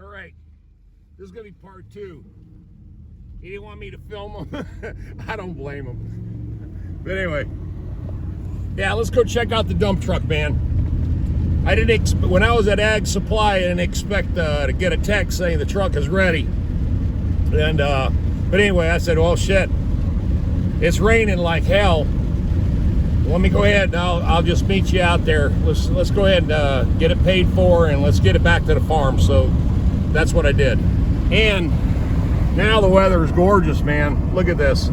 All right, this is gonna be part 2. He didn't want me to film him. I don't blame him. But anyway, yeah, let's go check out the dump truck, man. I didn't when I was at Ag Supply, I didn't expect to get a text saying the truck is ready. And but anyway, I said, well, shit, it's raining like hell. Let me go ahead and I'll just meet you out there. Let's go ahead and get it paid for, and let's get it back to the farm. So that's what I did. And now the weather is gorgeous, man. Look at this.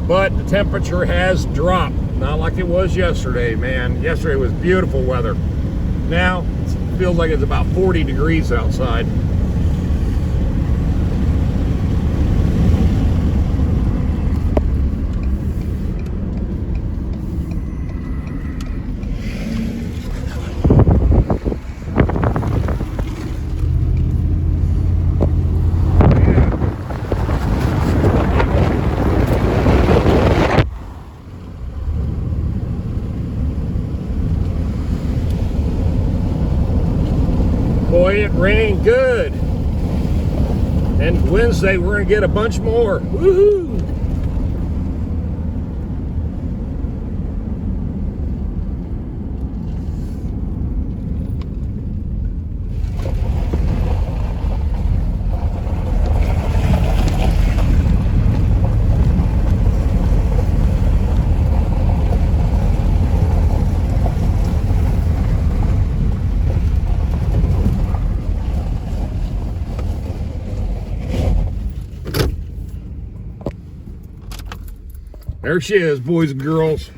But the temperature has dropped. Not like it was yesterday, man. Yesterday was beautiful weather. Now it feels like it's about 40 degrees outside. Boy, it rained good. And Wednesday, we're going to get a bunch more. Woohoo! There she is, boys and girls.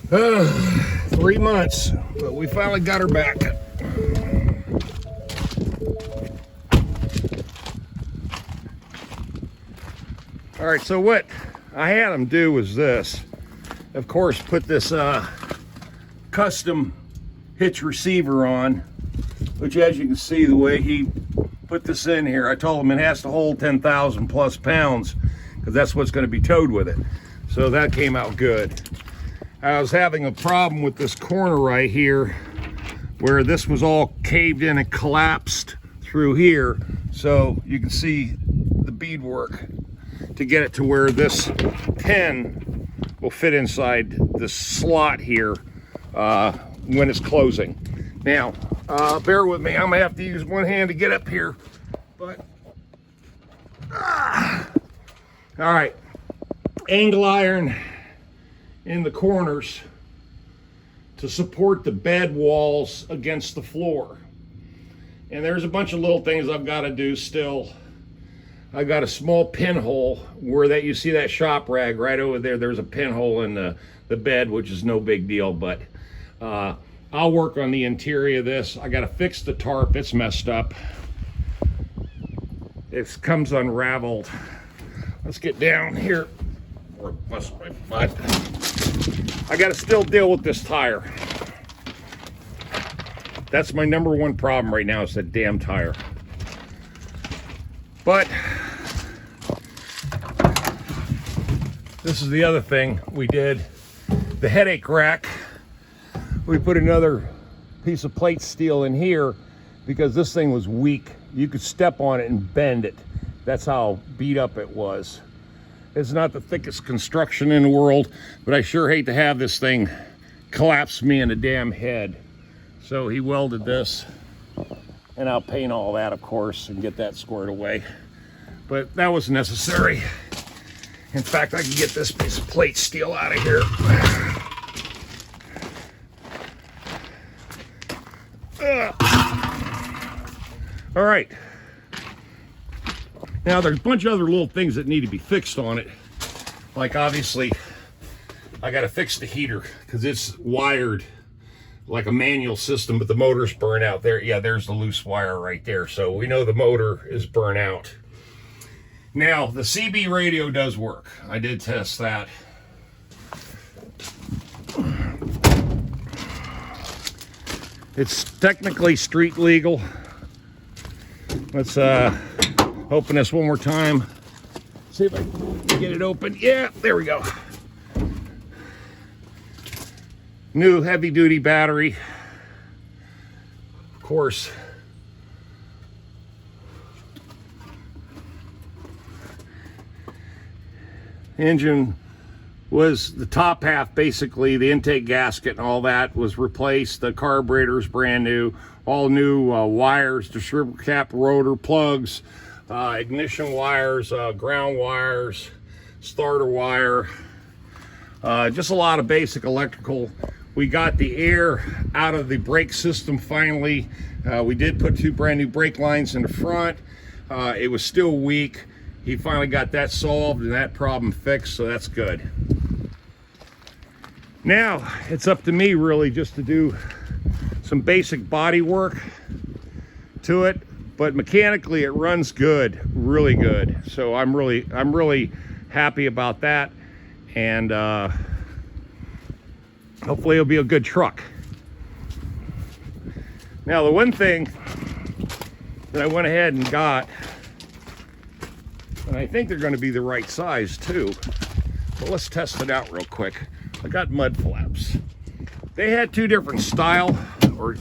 3 months, but we finally got her back. All right, so what I had him do was this. Of course, put this custom hitch receiver on, which, as you can see, the way he put this in here, I told him it has to hold 10,000 plus pounds, because that's what's going to be towed with it. So that came out good. I was having a problem with this corner right here, where this was all caved in and collapsed through here. So you can see the beadwork to get it to where this pin will fit inside this slot here when it's closing. Now, bear with me. I'm gonna have to use one hand to get up here, but all right, angle iron in the corners to support the bed walls against the floor. And there's a bunch of little things I've got to do still. I got a small pinhole where that you see that shop rag right over there. There's a pinhole in the bed, which is no big deal, but I'll work on the interior of this. I got to fix the tarp. It's messed up. It comes unraveled. Let's get down here. But I got to still deal with this tire. That's my number one problem right now, is that damn tire. But this is the other thing we did. The headache rack, we put another piece of plate steel in here because this thing was weak. You could step on it and bend it. That's how beat up it was. It's not the thickest construction in the world, but I sure hate to have this thing collapse me in the damn head. So he welded this, and I'll paint all that, of course, and get that squared away. But that was necessary. In fact, I can get this piece of plate steel out of here. All right. Now, there's a bunch of other little things that need to be fixed on it. Like, obviously, I got to fix the heater because it's wired like a manual system, but the motor's burnt out there. Yeah, there's the loose wire right there. So we know the motor is burnt out. Now, the CB radio does work. I did test that. It's technically street legal. Let's open this one more time. See if I can get it open. Yeah, there we go. New heavy duty battery. Of course, engine was the top half, basically the intake gasket and all that was replaced. The carburetor's brand new, all new wires, distributor cap, rotor, plugs, ignition wires, ground wires, starter wire, just a lot of basic electrical. We got the air out of the brake system finally. We did put 2 brand new brake lines in the front. It was still weak. He finally got that solved and that problem fixed, so that's good. Now it's up to me really just to do some basic body work to it, but mechanically it runs good, really good. So I'm really happy about that, and hopefully it'll be a good truck. Now the one thing that I went ahead and got, and I think they're going to be the right size too, but let's test it out real quick. I got mud flaps. They had 2 different style or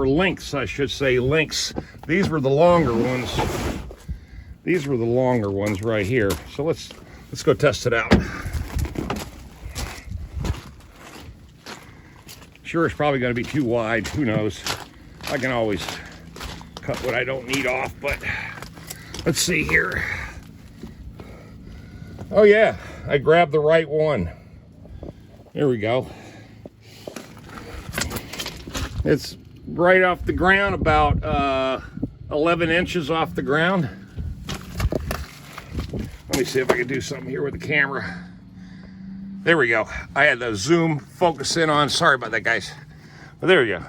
lengths, I should say, lengths. These were the longer ones. These were the longer ones right here. So let's go test it out. Sure, it's probably going to be too wide. Who knows? I can always cut what I don't need off, but let's see here. Oh yeah, I grabbed the right one. There we go. It's right off the ground, about 11 inches off the ground. Let me see if I can do something here with the camera. There we go. I had the zoom focus in on. Sorry about that, guys. But there we go.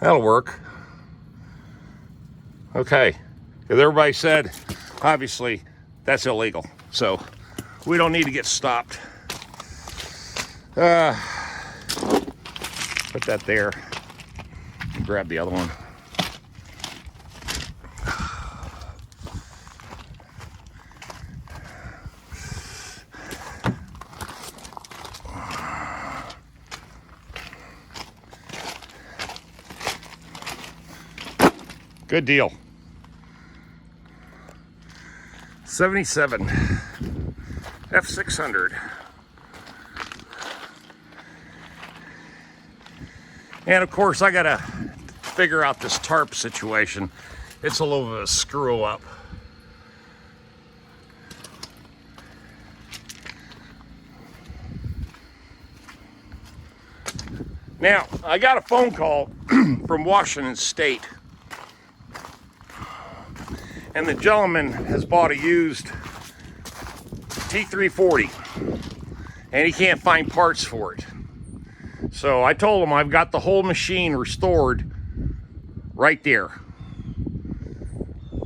That'll work. Okay. Because everybody said, obviously, that's illegal. So we don't need to get stopped. Put that there. Grab the other one. Good deal. 77 F-600. And of course I gotta figure out this tarp situation. It's a little bit of a screw up. Now, I got a phone call from Washington State. And the gentleman has bought a used T340 and he can't find parts for it. So I told him I've got the whole machine restored right there.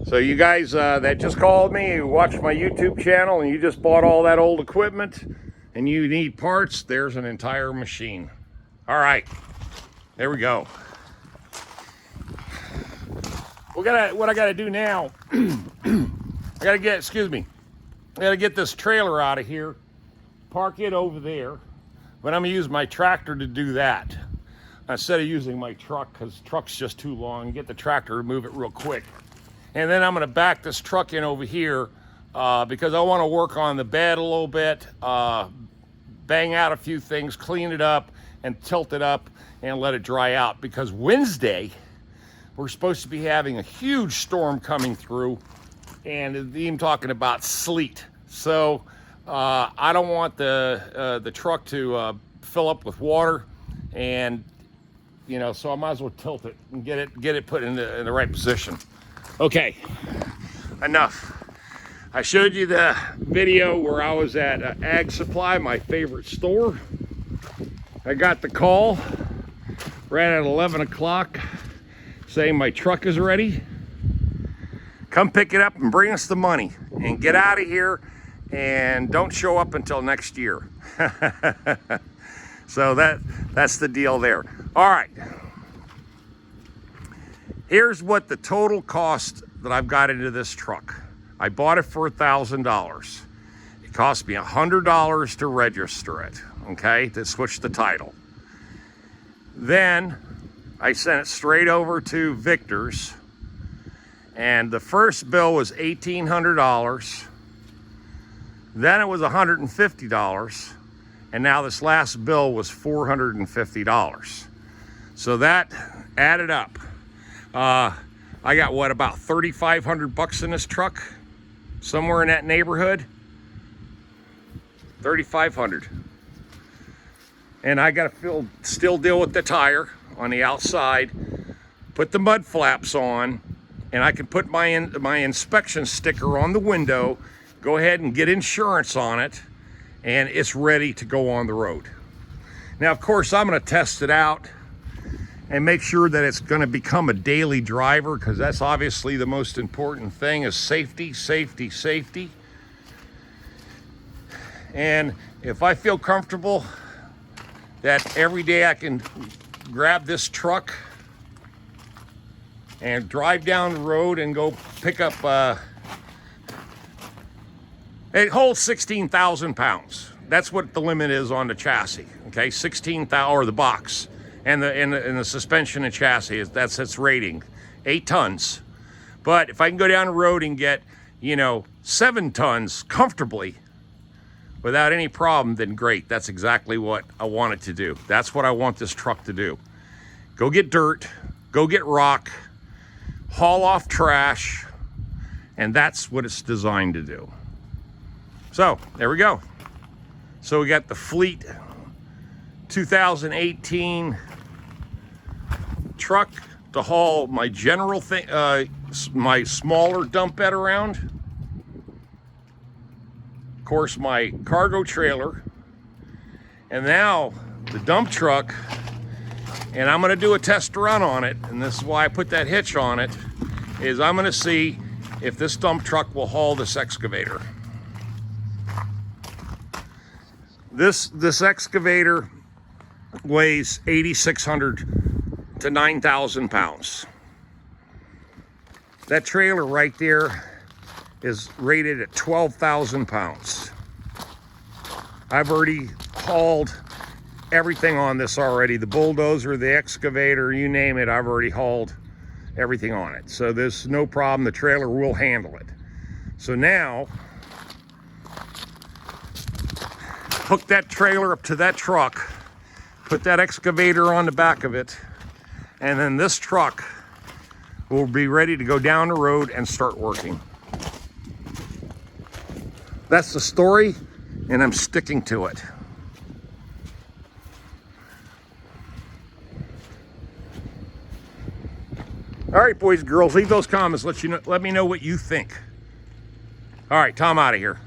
So you guys that just called me, you watched my YouTube channel and you just bought all that old equipment and you need parts, there's an entire machine. All right, there we go. What I gotta do now, I gotta get this trailer out of here, park it over there, but I'm gonna use my tractor to do that instead of using my truck, because the truck's just too long. Get the tractor to move it real quick. And then I'm gonna back this truck in over here because I wanna work on the bed a little bit, bang out a few things, clean it up and tilt it up and let it dry out, because Wednesday, we're supposed to be having a huge storm coming through, and even talking about sleet. So I don't want the truck to fill up with water, and so I might as well tilt it and get it put in the right position. Okay, enough. I showed you the video where I was at Ag Supply, my favorite store. I got the call right at 11 o'clock. Saying my truck is ready. Come pick it up and bring us the money and get out of here, and don't show up until next year. So that's the deal there. All right. Here's what the total cost that I've got into this truck. I bought it for $1,000. It cost me $100 to register it, okay, to switch the title. Then I sent it straight over to Victor's, And the first bill was $1,800. Then it was $150. And now this last bill was $450. So that added up. I got what, about 3,500 bucks in this truck? Somewhere in that neighborhood. 3,500. And I got to still deal with the tire on the outside, put the mud flaps on, and I can put my inspection sticker on the window, go ahead and get insurance on it, and it's ready to go on the road. Now, of course, I'm going to test it out and make sure that it's going to become a daily driver, because that's obviously the most important thing, is safety, safety, safety. And if I feel comfortable that every day I can grab this truck and drive down the road and go pick up, it holds 16,000 pounds. That's what the limit is on the chassis, okay? 16,000, or the box. And the suspension and chassis, that's its rating, 8 tons. But if I can go down the road and get, 7 tons comfortably without any problem, then great. That's exactly what I want it to do. That's what I want this truck to do. Go get dirt, go get rock, haul off trash, and that's what it's designed to do. So there we go. So we got the Fleet 2018 truck to haul my general thing, my smaller dump bed around. Of course, my cargo trailer, and now the dump truck. And I'm going to do a test run on it, and this is why I put that hitch on it. Is I'm going to see if this dump truck will haul this excavator. This excavator weighs 8,600 to 9,000 pounds. That trailer right there is rated at 12,000 pounds. I've already hauled everything on this already. The bulldozer, the excavator, you name it, I've already hauled everything on it. So there's no problem, the trailer will handle it. So now, hook that trailer up to that truck, put that excavator on the back of it, and then this truck will be ready to go down the road and start working. That's the story, and I'm sticking to it. All right, boys and girls, leave those comments. Let me know what you think. All right, Tom out of here.